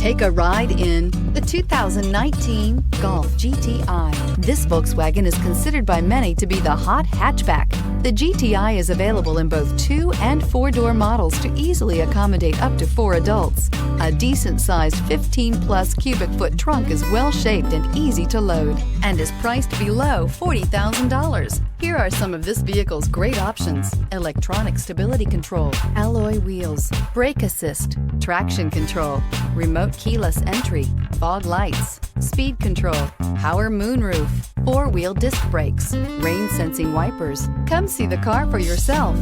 Take a ride in the 2019 Golf GTI. This Volkswagen is considered by many to be the hot hatchback. The GTI is available in both 2- and 4-door models to easily accommodate up to 4 adults. A decent-sized 15-plus cubic foot trunk is well-shaped and easy to load and is priced below $40,000. Here are some of this vehicle's great options: electronic stability control, alloy wheels, brake assist, traction control, remote keyless entry, fog lights, speed control, power moonroof, 4-wheel disc brakes, rain sensing wipers. Come see the car for yourself.